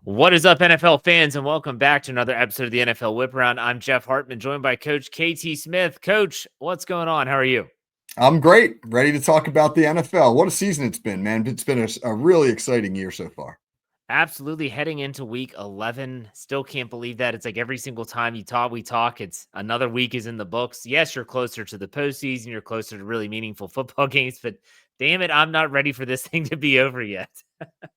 What is up, NFL fans, and welcome back to another episode of the NFL Whip Around. I'm Jeff Hartman, joined by Coach KT Smith. Coach, what's going on? How are you? I'm great. Ready to talk about the NFL. What a season it's been, man. It's been a really exciting year so far. Absolutely heading into week 11. Still can't believe that. It's like every single time we talk, it's another week is in the books. Yes, you're closer to the postseason. You're closer to really meaningful football games, but damn it, I'm not ready for this thing to be over yet.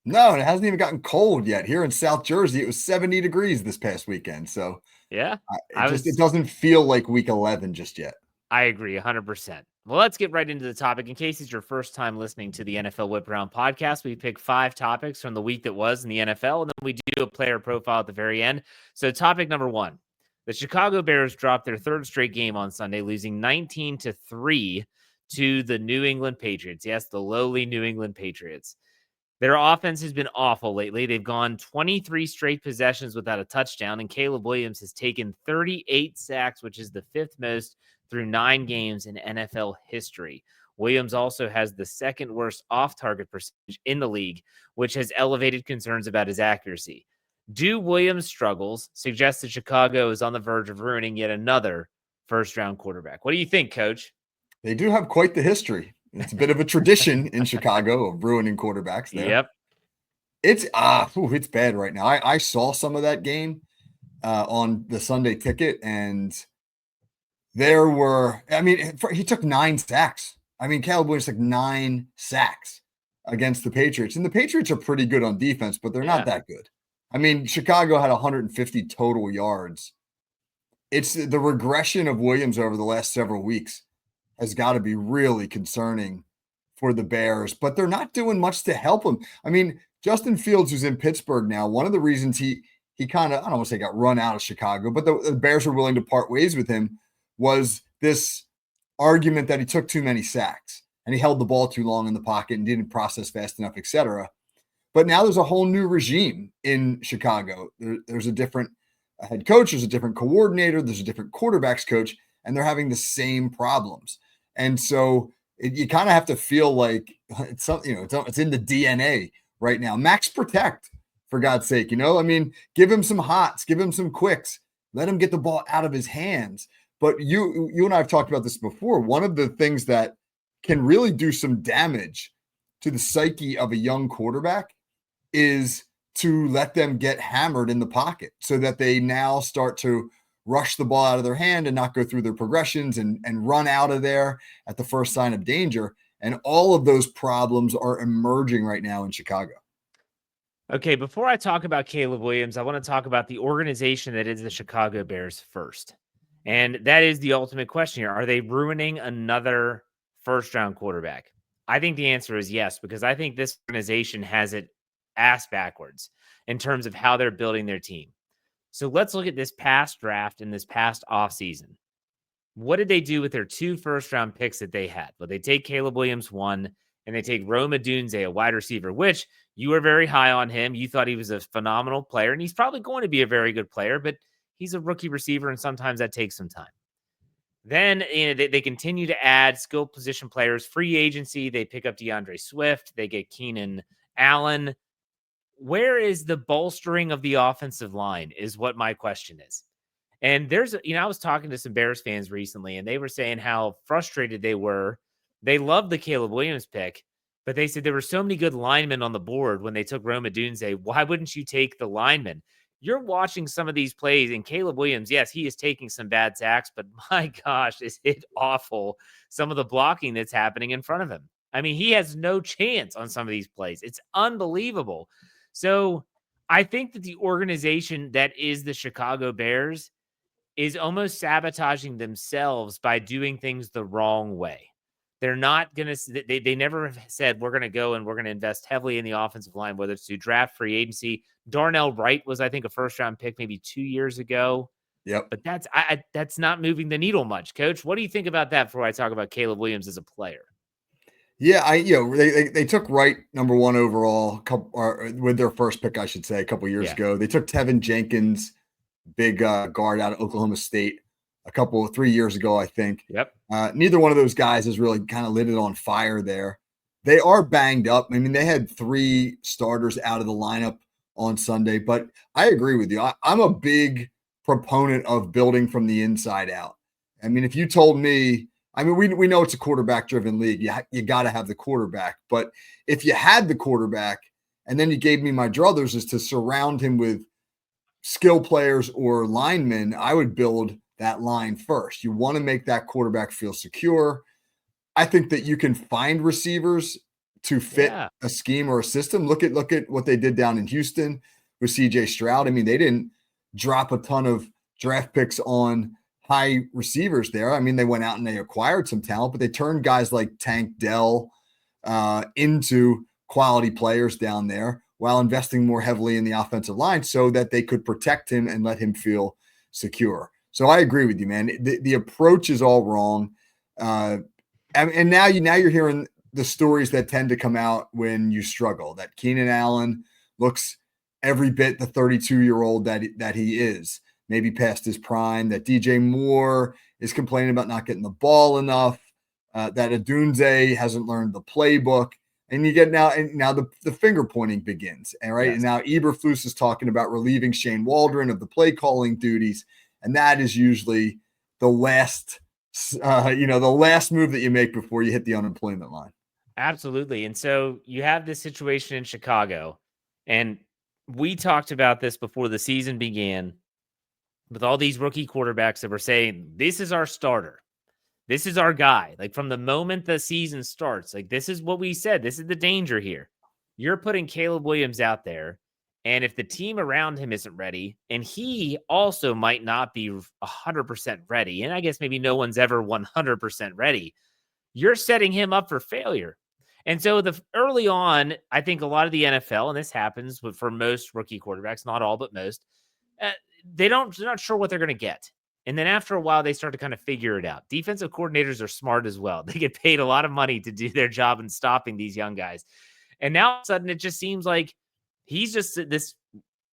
No, and it hasn't even gotten cold yet. Here in South Jersey, it was 70 degrees this past weekend. So Yeah, it doesn't feel like week 11 just yet. I agree 100%. Well, let's get right into the topic. In case it's your first time listening to the NFL Whip Around podcast, we pick 5 topics from the week that was in the NFL, and then we do a player profile at the very end. So topic number 1, the Chicago Bears dropped their third straight game on Sunday, losing 19-3 to the New England Patriots. Yes, the lowly New England Patriots. Their offense has been awful lately. They've gone 23 straight possessions without a touchdown, and Caleb Williams has taken 38 sacks, which is the 5th most through 9 games in NFL history. Williams also has the second worst off-target percentage in the league, which has elevated concerns about his accuracy. Do Williams' struggles suggest that Chicago is on the verge of ruining yet another first-round quarterback? What do you think, Coach? They do have quite the history. It's a bit of a tradition in Chicago of ruining quarterbacks there. Yep. It's bad right now. I saw some of that game on the Sunday ticket, and he took 9 sacks. Caleb Williams took 9 sacks against the Patriots, and the Patriots are pretty good on defense, but they're not that good. Chicago had 150 total yards. It's the regression of Williams over the last several weeks has got to be really concerning for the Bears, but they're not doing much to help him. Justin Fields, who's in Pittsburgh now, one of the reasons he kind of, I don't want to say got run out of Chicago, but the Bears were willing to part ways with him was this argument that he took too many sacks and he held the ball too long in the pocket and didn't process fast enough, etc. But now there's a whole new regime in Chicago. There's a different head coach, there's a different coordinator, there's a different quarterbacks coach, and they're having the same problems. And so you kind of have to feel like it's in the DNA right now. Max protect, for God's sake, give him some hots, give him some quicks, let him get the ball out of his hands. But you and I have talked about this before. One of the things that can really do some damage to the psyche of a young quarterback is to let them get hammered in the pocket so that they now start to rush the ball out of their hand and not go through their progressions and run out of there at the first sign of danger. And all of those problems are emerging right now in Chicago. Okay, before I talk about Caleb Williams, I want to talk about the organization that is the Chicago Bears first. And that is the ultimate question here. Are they ruining another first-round quarterback? I think the answer is yes, because I think this organization has it ass backwards in terms of how they're building their team. So let's look at this past draft and this past offseason. What did they do with their 2 first-round picks that they had? Well, they take Caleb Williams 1, and they take Rome Odunze, a wide receiver, which you were very high on him. You thought he was a phenomenal player, and he's probably going to be a very good player, but he's a rookie receiver, and sometimes that takes some time. Then they continue to add skill position players, free agency. They pick up DeAndre Swift. They get Keenan Allen. Where is the bolstering of the offensive line is what my question is. And I was talking to some Bears fans recently, and they were saying how frustrated they were. They loved the Caleb Williams pick, but they said there were so many good linemen on the board when they took Rome Odunze. Why wouldn't you take the linemen? You're watching some of these plays, and Caleb Williams, yes, he is taking some bad sacks, but my gosh, is it awful, some of the blocking that's happening in front of him. He has no chance on some of these plays. It's unbelievable. So I think that the organization that is the Chicago Bears is almost sabotaging themselves by doing things the wrong way. They're not going to, they never have said, we're going to go and we're going to invest heavily in the offensive line, whether it's to draft, free agency. Darnell Wright was, I think, a first-round pick maybe 2 years ago. Yep. But that's not moving the needle much, Coach. What do you think about that before I talk about Caleb Williams as a player? Yeah, they took Wright number 1 overall with their first pick, I should say, a couple years ago. They took Tevin Jenkins, big guard out of Oklahoma State, 3 years ago, I think. Yep. Neither one of those guys has really kind of lit it on fire there. They are banged up. They had 3 starters out of the lineup on Sunday. But I agree with you. I'm a big proponent of building from the inside out. I mean, if you told me, I mean, we know it's a quarterback driven league. You got to have the quarterback. But if you had the quarterback and then you gave me my druthers is to surround him with skill players or linemen, I would build that line first. You want to make that quarterback feel secure. I think that you can find receivers to fit Yeah. a scheme or a system. Look at what they did down in Houston with CJ Stroud. I mean, they didn't drop a ton of draft picks on high receivers there. I mean, they went out and they acquired some talent, but they turned guys like Tank Dell into quality players down there while investing more heavily in the offensive line so that they could protect him and let him feel secure. So I agree with you, man. The approach is all wrong. And now you're hearing the stories that tend to come out when you struggle, that Keenan Allen looks every bit the 32-year-old that he is, maybe past his prime, that DJ Moore is complaining about not getting the ball enough, that Adunze hasn't learned the playbook. And you get now the finger pointing begins. And right. Yes. And now Eberflus is talking about relieving Shane Waldron of the play calling duties. And that is usually the last move that you make before you hit the unemployment line. Absolutely. And so you have this situation in Chicago, and we talked about this before the season began with all these rookie quarterbacks that were saying, this is our starter. This is our guy. Like from the moment the season starts, like this is what we said. This is the danger here. You're putting Caleb Williams out there. And if the team around him isn't ready, and he also might not be 100% ready, and I guess maybe no one's ever 100% ready, you're setting him up for failure. And so early on, I think a lot of the NFL, and this happens for most rookie quarterbacks, not all, but most, they're not sure what they're going to get. And then after a while, they start to kind of figure it out. Defensive coordinators are smart as well. They get paid a lot of money to do their job in stopping these young guys. And now all of a sudden, it just seems like he's just this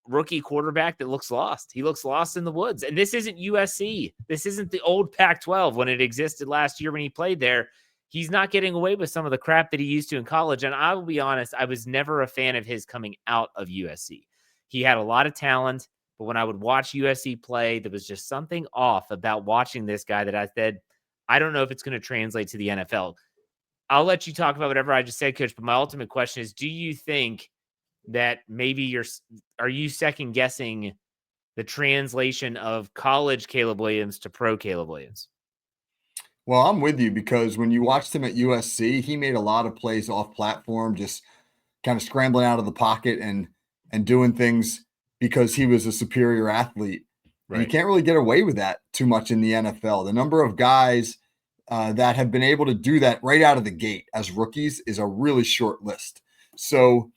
rookie quarterback that looks lost. He looks lost in the woods. And this isn't USC. This isn't the old Pac-12 when it existed last year when he played there. He's not getting away with some of the crap that he used to in college. And I will be honest, I was never a fan of his coming out of USC. He had a lot of talent. But when I would watch USC play, there was just something off about watching this guy that I said, I don't know if it's going to translate to the NFL. I'll let you talk about whatever I just said, Coach. But my ultimate question is, do you think that maybe are you second guessing the translation of college Caleb Williams to pro Caleb Williams? Well, I'm with you because when you watched him at USC, he made a lot of plays off platform, just kind of scrambling out of the pocket and doing things because he was a superior athlete. Right. And you can't really get away with that too much in the NFL. The number of guys that have been able to do that right out of the gate as rookies is a really short list. So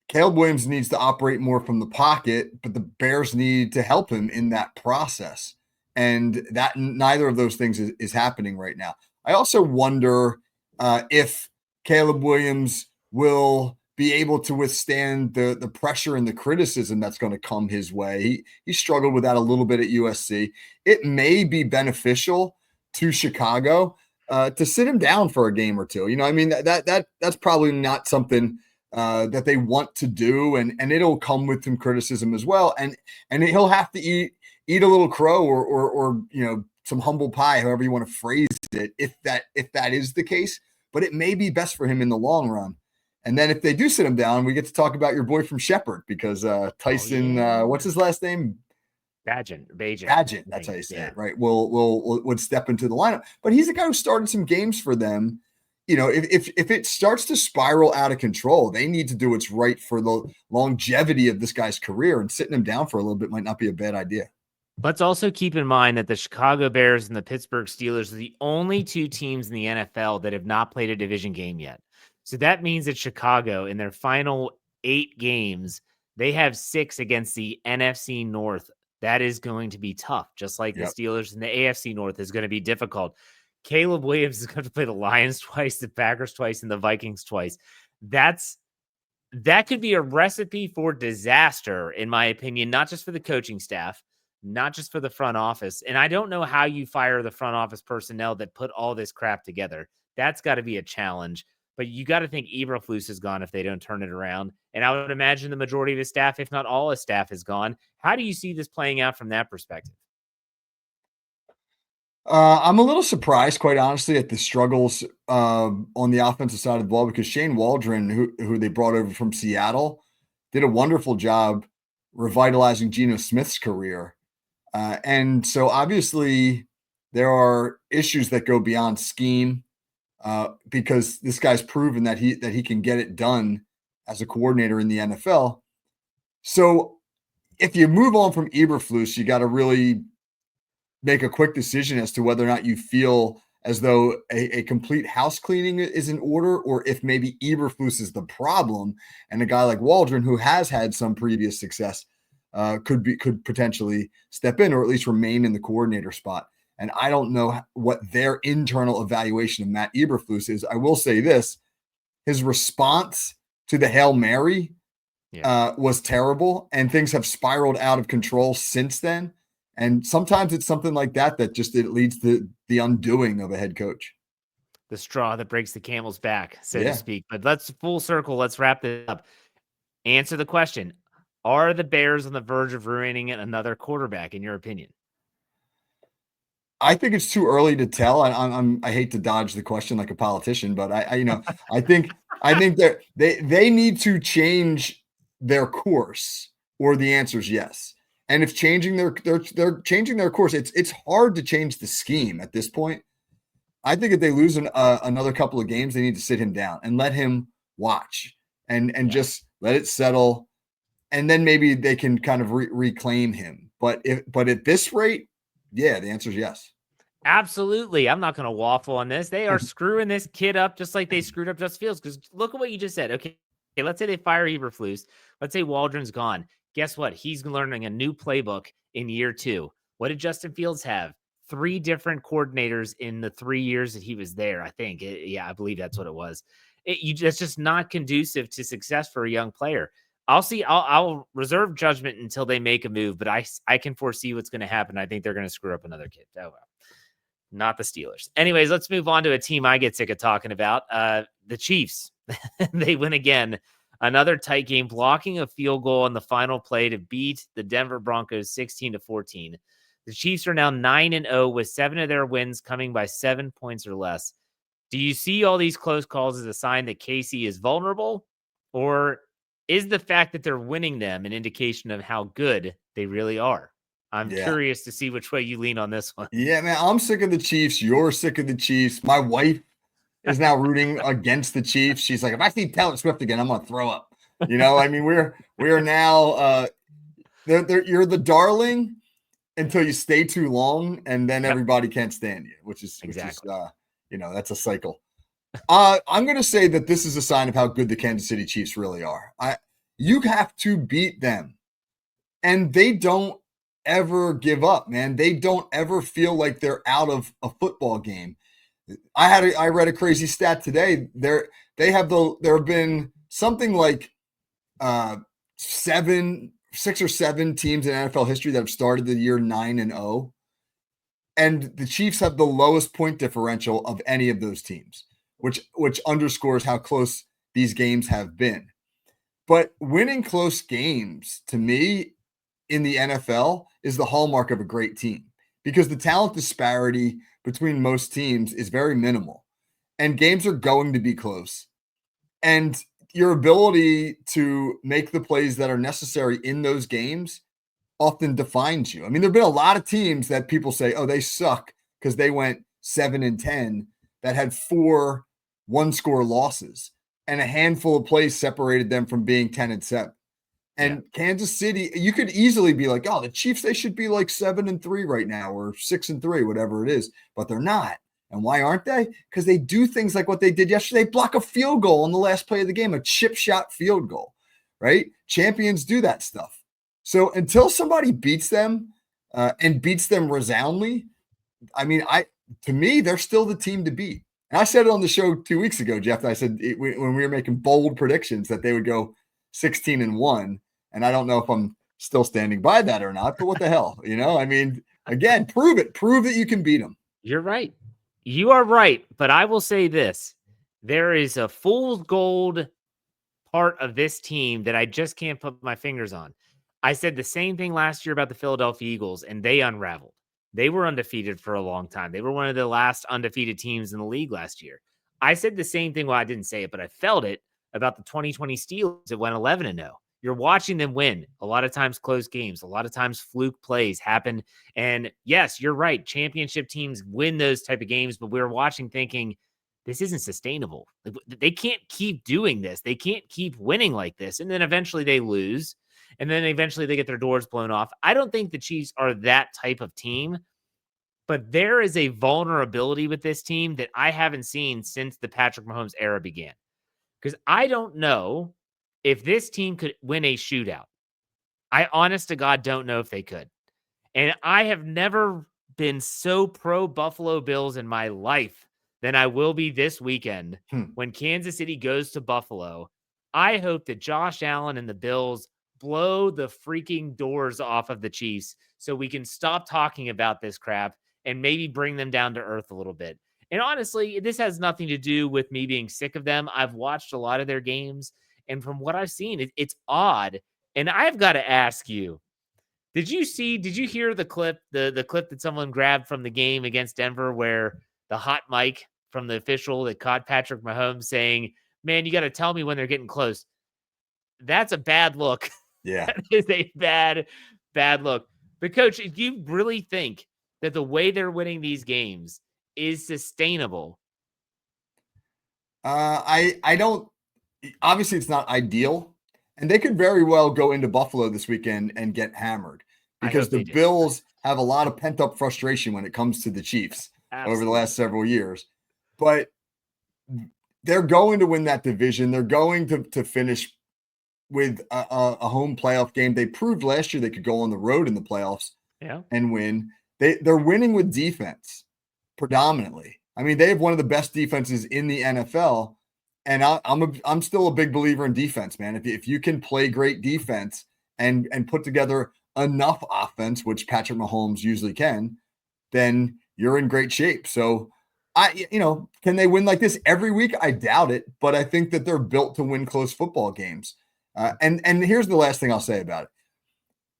Caleb Williams needs to operate more from the pocket, but the Bears need to help him in that process. And that neither of those things is happening right now. I also wonder if Caleb Williams will be able to withstand the pressure and the criticism that's going to come his way. He struggled with that a little bit at USC. It may be beneficial to Chicago to sit him down for a game or two. You know, I mean, that's probably not something that they want to do, and it'll come with some criticism as well. And he'll have to eat a little crow or you know, some humble pie, however you want to phrase it, if that is the case. But it may be best for him in the long run. And then if they do sit him down, we get to talk about your boy from Shepherd because Tyson, what's his last name? Bagent. That's how you say it, right? Would step into the lineup. But he's the guy who started some games for them. You know, if it starts to spiral out of control, they need to do what's right for the longevity of this guy's career, and sitting him down for a little bit might not be a bad idea. Let's also keep in mind that the Chicago Bears and the Pittsburgh Steelers are the only two teams in the NFL that have not played a division game yet. So that means that Chicago, in their final 8 games, they have 6 against the NFC North. That is going to be tough, just like the Steelers and the AFC North is going to be difficult. Caleb Williams is going to play the Lions twice, the Packers twice, and the Vikings twice. That could be a recipe for disaster, in my opinion, not just for the coaching staff, not just for the front office. And I don't know how you fire the front office personnel that put all this crap together. That's got to be a challenge. but you got to think Eberflus is gone if they don't turn it around. And I would imagine the majority of his staff, if not all his staff, is gone. How do you see this playing out from that perspective? I'm a little surprised, quite honestly, at the struggles on the offensive side of the ball because Shane Waldron, who they brought over from Seattle, did a wonderful job revitalizing Geno Smith's career. And so obviously there are issues that go beyond scheme because this guy's proven that he can get it done as a coordinator in the NFL. So if you move on from Eberflus, you got to really make a quick decision as to whether or not you feel as though a complete house cleaning is in order, or if maybe Eberflus is the problem, and a guy like Waldron, who has had some previous success, could potentially step in or at least remain in the coordinator spot. And I don't know what their internal evaluation of Matt Eberflus is. I will say this: his response to the Hail Mary was terrible, and things have spiraled out of control since then. And sometimes it's something like that it leads to the undoing of a head coach. The straw that breaks the camel's back, so to speak. But let's full circle. Let's wrap this up. Answer the question. Are the Bears on the verge of ruining another quarterback, in your opinion? I think it's too early to tell. I hate to dodge the question like a politician, but I think that they need to change their course, or the answer is yes. And if changing they're changing their course, it's hard to change the scheme at this point. I think if they lose another couple of games, they need to sit him down and let him watch and just let it settle, and then maybe they can kind of reclaim him. But at this rate, yeah, the answer is yes. Absolutely. I'm not going to waffle on this. They are screwing this kid up just like they screwed up Justin Fields. Because look at what you just said. Okay, let's say they fire Eberflus. Let's say Waldron's gone. Guess what? He's learning a new playbook in year 2. What did Justin Fields have? 3 different coordinators in the 3 years that he was there, I think. I believe that's what it was. That's just not conducive to success for a young player. I'll reserve judgment until they make a move, but I can foresee what's going to happen. I think they're going to screw up another kid. Oh, well. Not the Steelers. Anyways, let's move on to a team I get sick of talking about. The Chiefs. They win again. Another tight game, blocking a field goal on the final play to beat the Denver Broncos 16-14. The Chiefs are now 9-0 with 7 of their wins coming by 7 points or less. Do you see all these close calls as a sign that KC is vulnerable, or is the fact that they're winning them an indication of how good they really are? I'm curious to see which way you lean on this one. Yeah, man, I'm sick of the Chiefs. You're sick of the Chiefs. My wife is now rooting against the Chiefs. She's like, if I see Taylor Swift again, I'm gonna throw up. I mean, we are now you're the darling until you stay too long, and then everybody can't stand you, which is that's a cycle. I'm gonna say that this is a sign of how good the Kansas City Chiefs really are. You have to beat them, and they don't ever give up, man. They don't ever feel like they're out of a football game. I read a crazy stat today. There have been something like 6 or 7 teams in NFL history that have started the year 9-0, and the Chiefs have the lowest point differential of any of those teams, which underscores how close these games have been. But winning close games, to me, in the NFL is the hallmark of a great team, because the talent disparity between most teams is very minimal, and games are going to be close. And your ability to make the plays that are necessary in those games often defines you. I mean, there have been a lot of teams that people say, oh, they suck because they went 7-10 that had 4 one-score losses, and a handful of plays separated them from being 10-7. And Kansas City, you could easily be like, oh, the Chiefs, they should be like 7-3 right now, or 6-3, whatever it is. But they're not. And why aren't they? Because they do things like what they did yesterday. Block a field goal on the last play of the game, a chip shot field goal, right? Champions do that stuff. So until somebody beats them and beats them resoundingly, I mean, to me, they're still the team to beat. And I said it on the show 2 weeks ago, Jeff. I said when we were making bold predictions that they would go 16-1. And I don't know if I'm still standing by that or not, but what the hell, I mean, again, prove it. Prove that you can beat them. You're right. You are right. But I will say this. there is a fool's gold part of this team that I just can't put my fingers on. I said the same thing last year about the Philadelphia Eagles, and they unraveled. They were undefeated for a long time. They were one of the last undefeated teams in the league last year. I said the same thing. Well, I didn't say it, but I felt it about the 2020 Steelers that went 11-0. You're watching them win. A lot of times close games, a lot of times fluke plays happen. And yes, you're right. Championship teams win those type of games, but we were watching thinking, this isn't sustainable. Like, they can't keep doing this. They can't keep winning like this. And then eventually they lose. And then eventually they get their doors blown off. I don't think the Chiefs are that type of team, but there is a vulnerability with this team that I haven't seen since the Patrick Mahomes era began. Because I don't know if this team could win a shootout. I honest to God don't know if they could. And I have never been so pro Buffalo Bills in my life than I will be this weekend when Kansas City goes to Buffalo. I hope that Josh Allen and the Bills blow the freaking doors off of the Chiefs so we can stop talking about this crap and maybe bring them down to earth a little bit. And honestly, this has nothing to do with me being sick of them. I've watched a lot of their games, and from what I've seen, it's odd. And I've got to ask you, did you hear the clip, the clip that someone grabbed from the game against Denver where the hot mic from the official that caught Patrick Mahomes saying, "Man, you got to tell me when they're getting close." That's a bad look. Yeah. That is a bad look. But coach, if you really think that the way they're winning these games is sustainable, I don't. Obviously, it's not ideal, and they could very well go into Buffalo this weekend and get hammered because the Bills have a lot of pent up frustration when it comes to the Chiefs over the last several years. But they're going to win that division. They're going to finish with a home playoff game. They proved last year they could go on the road in the playoffs and win. They're winning with defense predominantly. I mean, they have one of the best defenses in the NFL, and I'm still a big believer in defense, man. If you can play great defense and put together enough offense, which Patrick Mahomes usually can, then you're in great shape. So can they win like this every week? I doubt it, but I think that they're built to win close football games. And here's the last thing I'll say about it.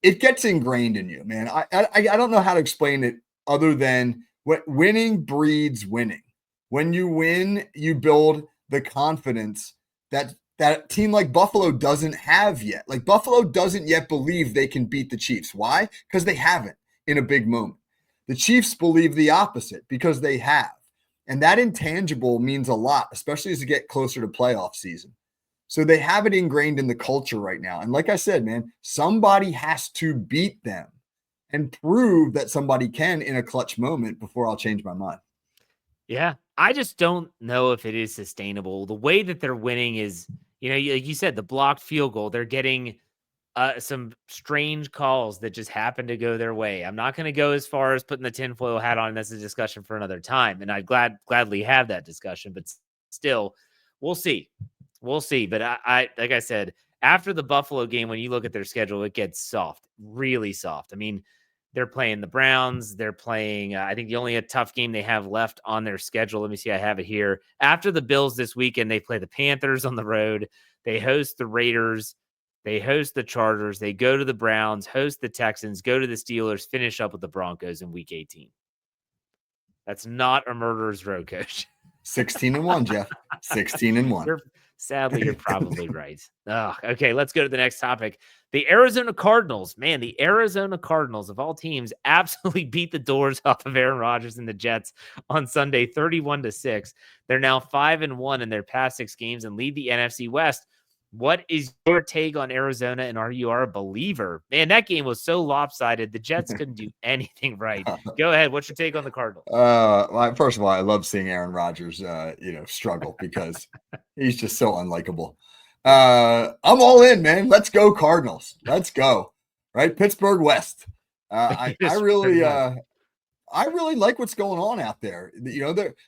It gets ingrained in you, man. I don't know how to explain it other than winning breeds winning. When you win, you build the confidence that team like Buffalo doesn't have yet. Like Buffalo doesn't yet believe they can beat the Chiefs. Why? Because they haven't in a big moment. The Chiefs believe the opposite because they have. And that intangible means a lot, especially as you get closer to playoff season. So they have it ingrained in the culture right now. And like I said, man, somebody has to beat them and prove that somebody can in a clutch moment before I'll change my mind. Yeah, I just don't know if it is sustainable. The way that they're winning is, like you said, the blocked field goal. They're getting some strange calls that just happen to go their way. I'm not going to go as far as putting the tinfoil hat on. That's a discussion for another time, and I'd gladly have that discussion. But still, we'll see. We'll see. But I like I said, after the Buffalo game, when you look at their schedule, it gets soft, really soft. I mean, they're playing the Browns. They're playing, I think the only tough game they have left on their schedule. Let me see. I have it here. After the Bills this weekend, they play the Panthers on the road. They host the Raiders. They host the Chargers. They go to the Browns, host the Texans, go to the Steelers, finish up with the Broncos in week 18. That's not a murderer's row, coach. 16-1, Jeff. 16-1. Sadly, you're probably right. Okay, let's go to the next topic. The Arizona Cardinals. Man, the Arizona Cardinals, of all teams, absolutely beat the doors off of Aaron Rodgers and the Jets on Sunday, 31-6. They're now 5-1 in their past 6 games and lead the NFC West. What is your take on Arizona, and are you a believer? Man, that game was so lopsided. The Jets couldn't do anything right. Go ahead. What's your take on the Cardinals? Well, first of all, I love seeing Aaron Rodgers, struggle because he's just so unlikable. I'm all in, man. Let's go Cardinals. Let's go. Right, Pittsburgh West. I really like what's going on out there.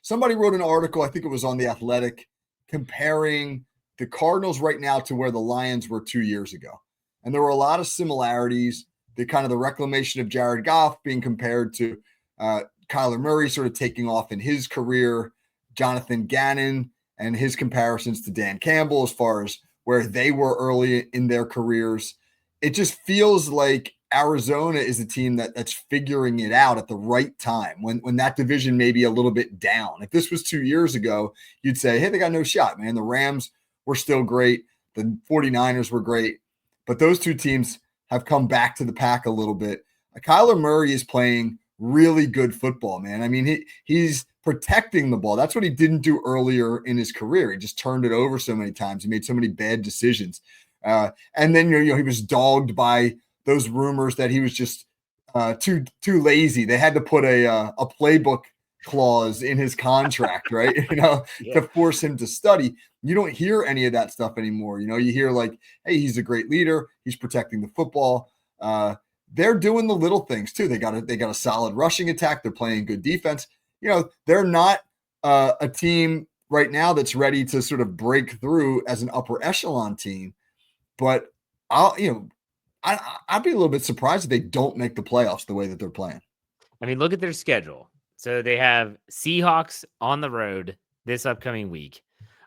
Somebody wrote an article, I think it was on The Athletic, comparing the Cardinals right now to where the Lions were 2 years ago. And there were a lot of similarities. The reclamation of Jared Goff being compared to Kyler Murray sort of taking off in his career, Jonathan Gannon and his comparisons to Dan Campbell as far as where they were early in their careers. It just feels like Arizona is a team that's figuring it out at the right time when that division may be a little bit down. If this was 2 years ago, you'd say, hey, they got no shot, man. The Rams were still great. The 49ers were great. But those two teams have come back to the pack a little bit. Kyler Murray is playing really good football, man. I mean, he's protecting the ball. That's what he didn't do earlier in his career. He just turned it over so many times. He made so many bad decisions. And then, he was dogged by those rumors that he was just too lazy. They had to put a playbook clause in his contract, right? To force him to study. You don't hear any of that stuff anymore. You hear like, hey, he's a great leader. He's protecting the football. They're doing the little things too. They got a solid rushing attack. They're playing good defense. They're not a team right now that's ready to sort of break through as an upper echelon team. But I'd be a little bit surprised if they don't make the playoffs the way that they're playing. I mean, look at their schedule. So they have Seahawks on the road this upcoming week.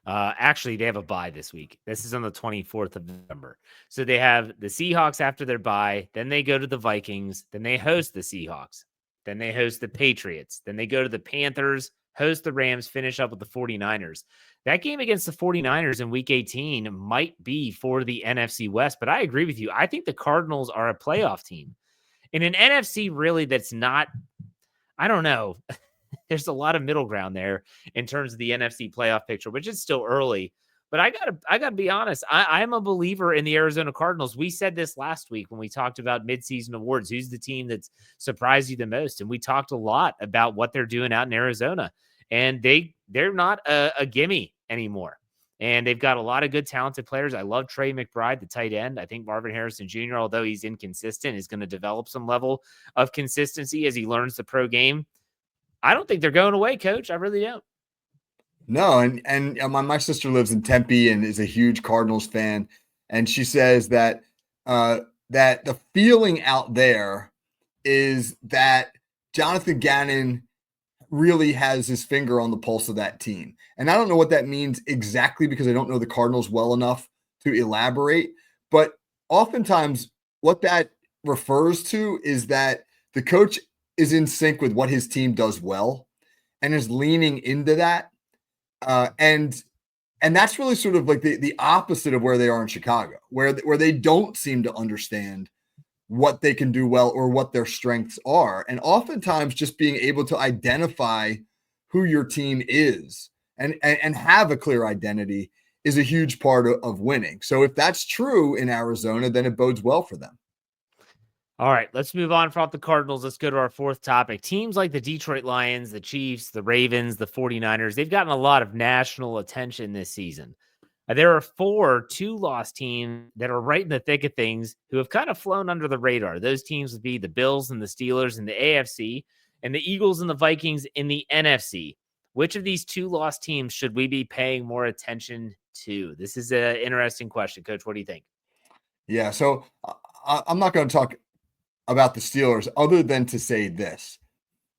Actually, they have a bye this week. This is on the 24th of November. So they have the Seahawks after their bye. Then they go to the Vikings. Then they host the Seahawks. Then they host the Patriots. Then they go to the Panthers, host the Rams, finish up with the 49ers. That game against the 49ers in week 18 might be for the NFC West, but I agree with you. I think the Cardinals are a playoff team. In an NFC really that's not, I don't know. There's a lot of middle ground there in terms of the NFC playoff picture, which is still early. But I gotta be honest. I'm a believer in the Arizona Cardinals. We said this last week when we talked about midseason awards. Who's the team that's surprised you the most? And we talked a lot about what they're doing out in Arizona. And they're not a gimme anymore. And they've got a lot of good talented players. I love Trey McBride, the tight end. I think Marvin Harrison Jr., although he's inconsistent, is going to develop some level of consistency as he learns the pro game. I don't think they're going away, Coach. I really don't. No, and my sister lives in Tempe and is a huge Cardinals fan, and she says that that the feeling out there is that Jonathan Gannon really has his finger on the pulse of that team. And I don't know what that means exactly because I don't know the Cardinals well enough to elaborate, but oftentimes what that refers to is that the coach is in sync with what his team does well and is leaning into that. And that's really sort of like the opposite of where they are in Chicago, where they don't seem to understand what they can do well or what their strengths are. And oftentimes just being able to identify who your team is and have a clear identity is a huge part of winning. So if that's true in Arizona, then it bodes well for them. All right, let's move on from the Cardinals. Let's go to our fourth topic. Teams like the Detroit Lions, the Chiefs, the Ravens, the 49ers, they've gotten a lot of national attention this season. There are 4 2-loss teams that are right in the thick of things who have kind of flown under the radar. Those teams would be the Bills and the Steelers in the AFC and the Eagles and the Vikings in the NFC. Which of these 2-loss teams should we be paying more attention to? This is an interesting question, Coach. What do you think? Yeah, so I'm not going to talk about the Steelers other than to say this.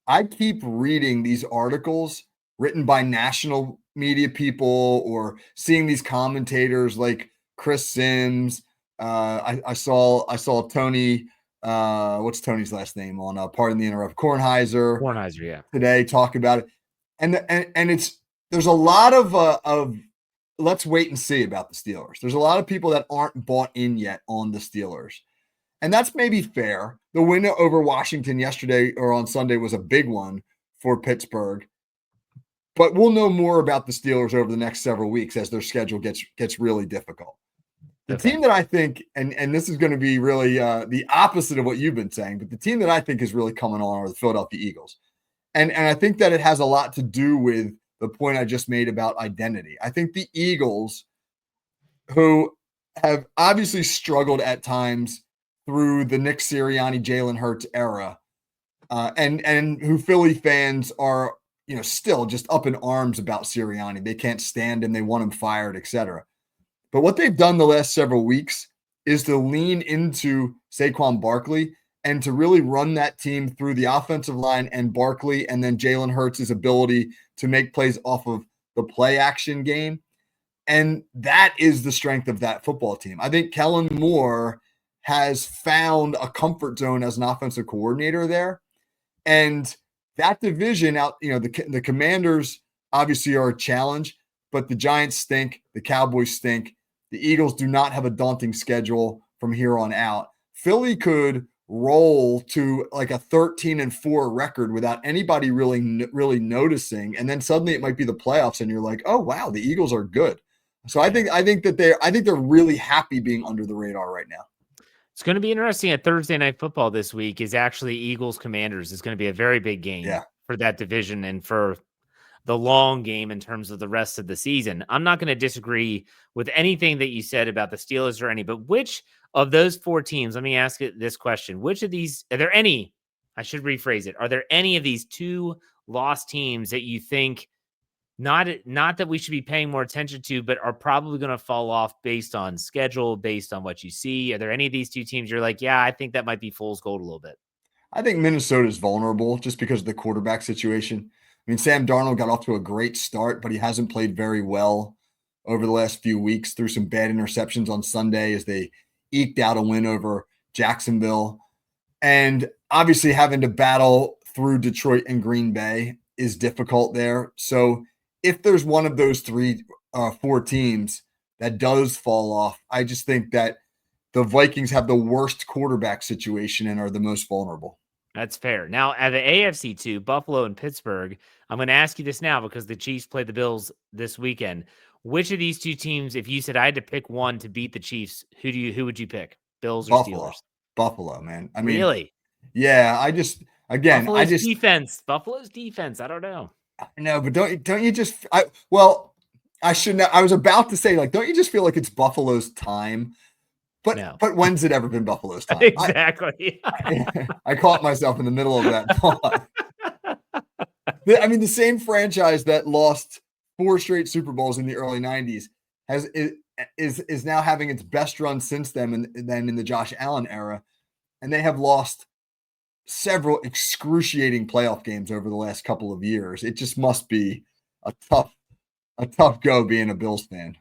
I keep reading these articles written by national media people or seeing these commentators like Chris Sims. I saw Tony, what's Tony's last name on Pardon the Interrupt, Kornheiser, yeah. Today talk about it. And there's a lot of let's wait and see about the Steelers. There's a lot of people that aren't bought in yet on the Steelers. And that's maybe fair. The win over Washington yesterday or on Sunday was a big one for Pittsburgh. But we'll know more about the Steelers over the next several weeks as their schedule gets really difficult. The team that I think, and this is going to be really the opposite of what you've been saying, but the team that I think is really coming on are the Philadelphia Eagles. And I think that it has a lot to do with the point I just made about identity. I think the Eagles, who have obviously struggled at times through the Nick Sirianni, Jalen Hurts era, and who Philly fans are, still just up in arms about Sirianni. They can't stand him. They want him fired, etc. But what they've done the last several weeks is to lean into Saquon Barkley and to really run that team through the offensive line and Barkley and then Jalen Hurts' ability to make plays off of the play action game. And that is the strength of that football team. I think Kellen Moore has found a comfort zone as an offensive coordinator there. And that division out, the Commanders obviously are a challenge, but the Giants stink. The Cowboys stink. The Eagles do not have a daunting schedule from here on out. Philly could roll to like a 13-4 record without anybody really noticing. And then suddenly it might be the playoffs and you're like, oh, wow, the Eagles are good. So I think they're really happy being under the radar right now. It's going to be interesting at Thursday Night Football this week is actually Eagles Commanders. It's going to be a very big game for that division and for the long game in terms of the rest of the season. I'm not going to disagree with anything that you said about the Steelers or any, but which of those 4 teams, let me ask it this question. Which of these, are there any, I should rephrase it. Are there any of these 2 lost teams that you think not that we should be paying more attention to, but are probably going to fall off based on schedule, based on what you see? Are there any of these 2 teams you're like, yeah, I think that might be fool's gold a little bit? I think Minnesota's vulnerable just because of the quarterback situation. I mean, Sam Darnold got off to a great start, but he hasn't played very well over the last few weeks. Threw some bad interceptions on Sunday as they eked out a win over Jacksonville. And obviously having to battle through Detroit and Green Bay is difficult there. So if there's one of those 4 teams that does fall off, I just think that the Vikings have the worst quarterback situation and are the most vulnerable. That's fair. Now, at the AFC 2, Buffalo and Pittsburgh, I'm going to ask you this now because the Chiefs play the Bills this weekend. Which of these 2 teams, if you said I had to pick one to beat the Chiefs, who would you pick? Bills or Steelers? Buffalo, man. I mean, really? Yeah, Buffalo's defense. Buffalo's defense. I don't know. I know, but don't you just I shouldn't. I was about to say, like, don't you just feel like it's Buffalo's time? But no. But when's it ever been Buffalo's time? Exactly. I caught myself in the middle of that thought. I mean, the same franchise that lost 4 straight Super Bowls in the early 90s is now having its best run since then in the Josh Allen era. And they have lost several excruciating playoff games over the last couple of years. It just must be a tough go being a Bills fan.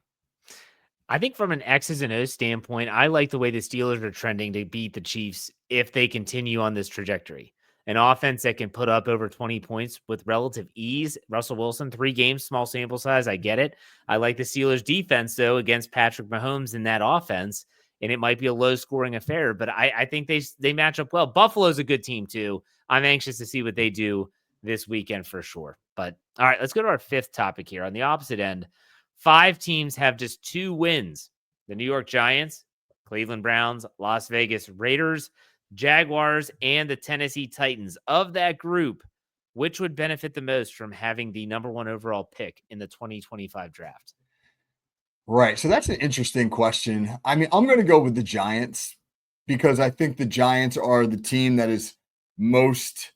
I think from an X's and O's standpoint, I like the way the Steelers are trending to beat the Chiefs if they continue on this trajectory. An offense that can put up over 20 points with relative ease. Russell Wilson, 3 games, small sample size. I get it. I like the Steelers defense, though, against Patrick Mahomes in that offense. And it might be a low scoring affair, but I think they match up well. Buffalo's a good team, too. I'm anxious to see what they do this weekend for sure. But all right, let's go to our 5th topic here. On the opposite end, 5 teams have just 2 wins. The New York Giants, Cleveland Browns, Las Vegas Raiders, Jaguars, and the Tennessee Titans. Of that group, which would benefit the most from having the number 1 overall pick in the 2025 draft? Right. So that's an interesting question. I mean, I'm going to go with the Giants because I think the Giants are the team that is most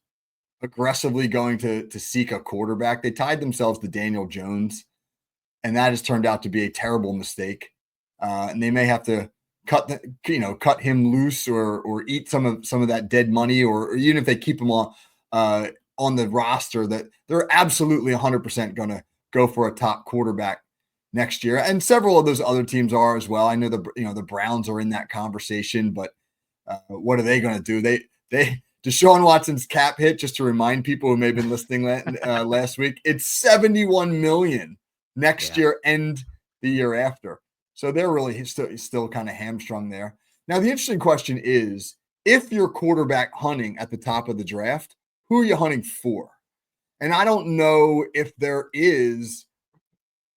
aggressively going to seek a quarterback. They tied themselves to Daniel Jones, and that has turned out to be a terrible mistake. And they may have to cut him loose or eat some of that dead money, or even if they keep him on the roster, that they're absolutely 100% going to go for a top quarterback next year. And several of those other teams are as well. I know the Browns are in that conversation, but what are they going to do? They Deshaun Watson's cap hit, just to remind people who may have been listening last week, it's $71 million next year and the year after. So they're really still kind of hamstrung there. Now, the interesting question is, if you're quarterback hunting at the top of the draft, who are you hunting for? And I don't know if there is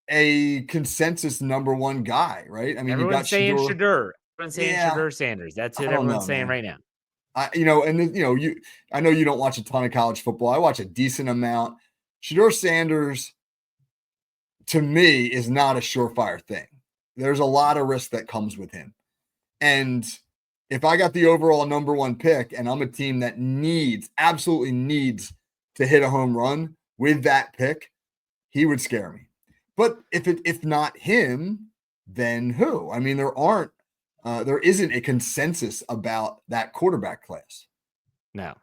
a consensus number 1 guy, right? I mean, everyone's saying Shedeur. Everyone's saying Shedeur Sanders. That's who everyone's saying right now. I know you don't watch a ton of college football. I watch a decent amount. Shedeur Sanders, to me, is not a surefire thing. There's a lot of risk that comes with him. And if I got the overall number 1 pick and I'm a team that absolutely needs to hit a home run with that pick, he would scare me. But if not him, then who? I mean, there isn't a consensus about that quarterback class. No,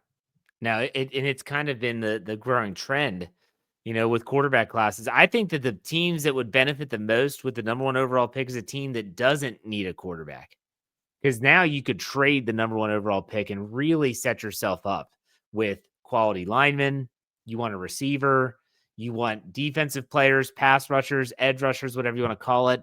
and it's kind of been the growing trend with quarterback classes. I think that the teams that would benefit the most with the number 1 overall pick is a team that doesn't need a quarterback. Because now you could trade the number 1 overall pick and really set yourself up with quality linemen. You want a receiver. You want defensive players, pass rushers, edge rushers, whatever you want to call it.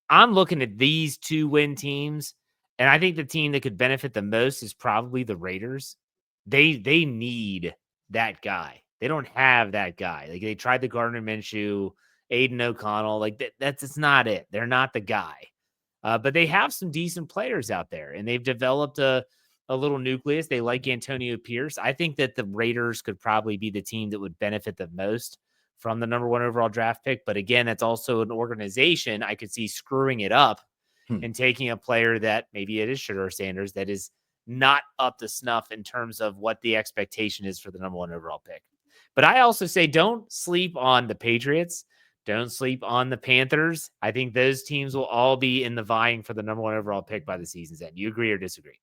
I'm looking at these 2-win teams, and I think the team that could benefit the most is probably the Raiders. They need that guy. They don't have that guy. Like, they tried the Gardner Minshew, Aiden O'Connell. Like, that's it's not it. They're not the guy. But they have some decent players out there, and they've developed a little nucleus. They like Antonio Pierce. I think that the Raiders could probably be the team that would benefit the most from the number 1 overall draft pick. But again, that's also an organization I could see screwing it up and taking a player that maybe it is Shedeur Sanders that is not up to snuff in terms of what the expectation is for the number 1 overall pick. But I also say don't sleep on the Patriots. Don't sleep on the Panthers. I think those teams will all be in the vying for the number 1 overall pick by the season's end. You agree or disagree?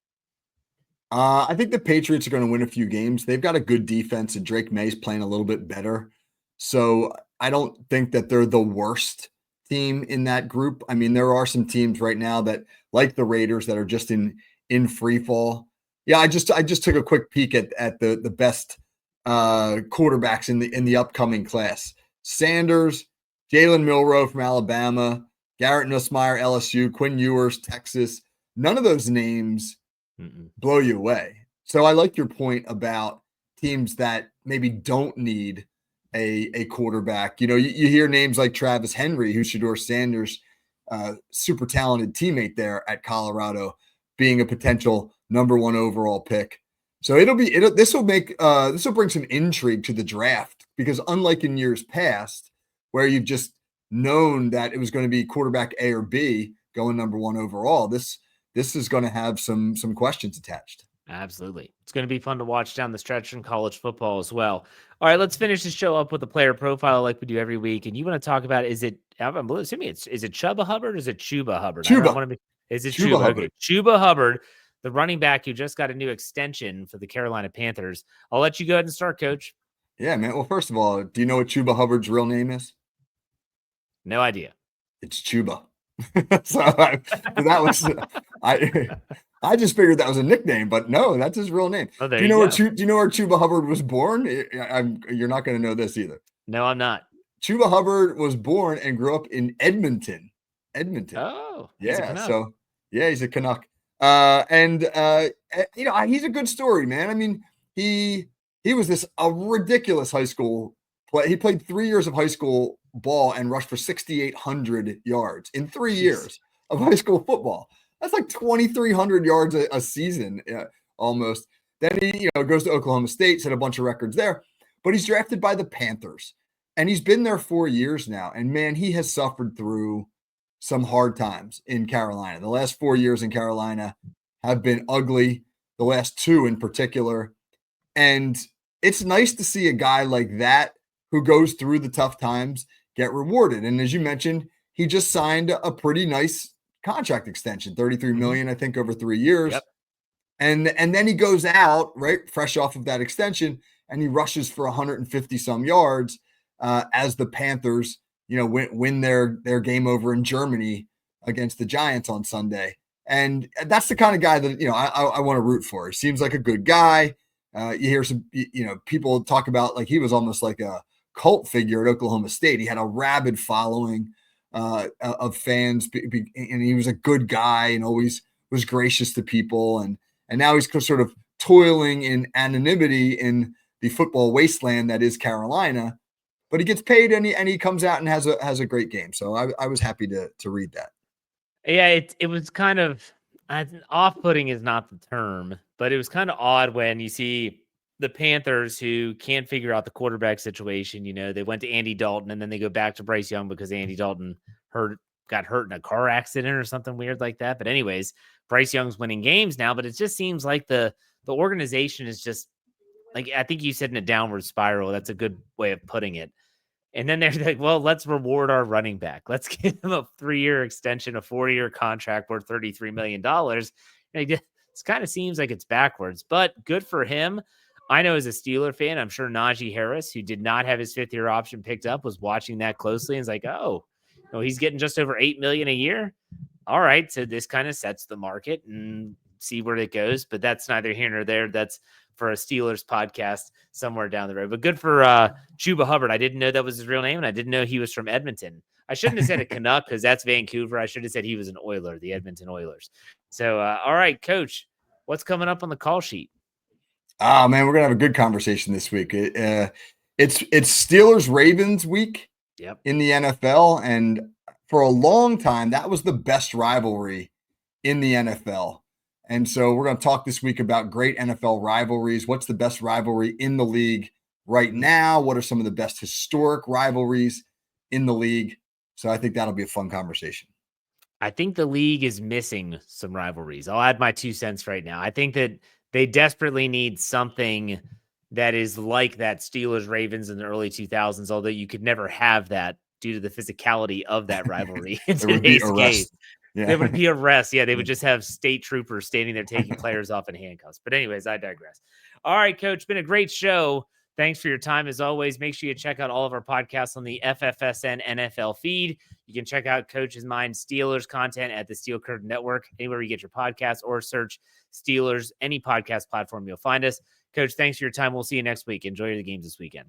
I think the Patriots are going to win a few games. They've got a good defense, and Drake May's playing a little bit better. So I don't think that they're the worst team in that group. I mean, there are some teams right now that, like the Raiders, that are just in free fall. Yeah, I just took a quick peek at the best quarterbacks in the upcoming class. Sanders, Jalen Milroe from Alabama, Garrett Nussmeier, LSU, Quinn Ewers, Texas. None of those names blow you away. So I like your point about teams that maybe don't need a quarterback. You hear names like Travis Henry, who's Shedeur Sanders' super talented teammate there at Colorado, being a potential number 1 overall pick. So this will bring some intrigue to the draft, because unlike in years past, where you've just known that it was going to be quarterback A or B going number 1 overall, this is going to have some questions attached. Absolutely. It's going to be fun to watch down the stretch in college football as well. All right, let's finish the show up with a player profile like we do every week. And you want to talk about, is it Chuba Hubbard or is it Chuba Hubbard? Is it Chuba? Hubbard. Okay, Chuba Hubbard, the running back who just got a new extension for the Carolina Panthers. I'll let you go ahead and start, Coach. Yeah, man. Well, first of all, do you know what Chuba Hubbard's real name is? No idea. It's Chuba. I just figured that was a nickname, but no, that's his real name. Oh, do you know where Chuba Hubbard was born? You're not going to know this either. No, I'm not. Chuba Hubbard was born and grew up in Edmonton. Oh, yeah. So yeah, he's a Canuck. He's a good story, man. I mean, he was a ridiculous high school play. He played 3 years of high school ball and rushed for 6,800 yards in 3 years of high school football. That's like 2,300 yards a season, almost. Then he, goes to Oklahoma State, set a bunch of records there. But he's drafted by the Panthers, and he's been there 4 years now. And man, he has suffered through some hard times in Carolina. The last 4 years in Carolina have been ugly. The last 2 in particular. And it's nice to see a guy like that who goes through the tough times get rewarded. And as you mentioned, he just signed a pretty nice contract extension, $33 million, I think, over 3 years. Yep. And then he goes out, right, fresh off of that extension, and he rushes for 150 some yards as the Panthers, win their game over in Germany against the Giants on Sunday. And that's the kind of guy that, I want to root for. He seems like a good guy. You hear some, people talk about like he was almost like a cult figure at Oklahoma State. He had a rabid following of fans, and he was a good guy and always was gracious to people. And now he's sort of toiling in anonymity in the football wasteland that is Carolina. But he gets paid, and he comes out and has a great game. So I was happy to read that. Yeah, it was kind of off-putting is not the term, but it was kind of odd when you see the Panthers who can't figure out the quarterback situation. They went to Andy Dalton, and then they go back to Bryce Young because Andy Dalton got hurt in a car accident or something weird like that. But anyways, Bryce Young's winning games now, but it just seems like the organization is just like, I think you said, in a downward spiral. That's a good way of putting it. And then they're like, well, let's reward our running back. Let's give him a 3-year extension, a 4-year contract worth $33 million. And it kind of seems like it's backwards, but good for him. I know as a Steeler fan, I'm sure Najee Harris, who did not have his 5th-year option picked up, was watching that closely and is like, oh, he's getting just over $8 million a year. All right, so this kind of sets the market and see where it goes. But that's neither here nor there. That's for a Steelers podcast somewhere down the road. But good for Chuba Hubbard. I didn't know that was his real name, and I didn't know he was from Edmonton. I shouldn't have said a Canuck because that's Vancouver. I should have said he was an Oiler, the Edmonton Oilers. So, all right, Coach, what's coming up on the call sheet? Oh man, we're gonna have a good conversation this week. It's Steelers Ravens week in the NFL, and for a long time that was the best rivalry in the NFL. And so we're going to talk this week about great NFL rivalries. What's the best rivalry in the league right now? What are some of the best historic rivalries in the league? So I think that'll be a fun conversation. I think the league is missing some rivalries. I'll add my 2 cents right now. I think that they desperately need something that is like that Steelers Ravens in the early 2000s, although you could never have that due to the physicality of that rivalry in today's game. Yeah. There would be arrests. Yeah, they would just have state troopers standing there taking players off in handcuffs. But anyways, I digress. All right, Coach, been a great show. Thanks for your time as always. Make sure you check out all of our podcasts on the FFSN NFL feed. You can check out Coach's Mind Steelers content at the Steel Curtain Network, anywhere you get your podcasts, or search Steelers, any podcast platform you'll find us. Coach, thanks for your time. We'll see you next week. Enjoy the games this weekend.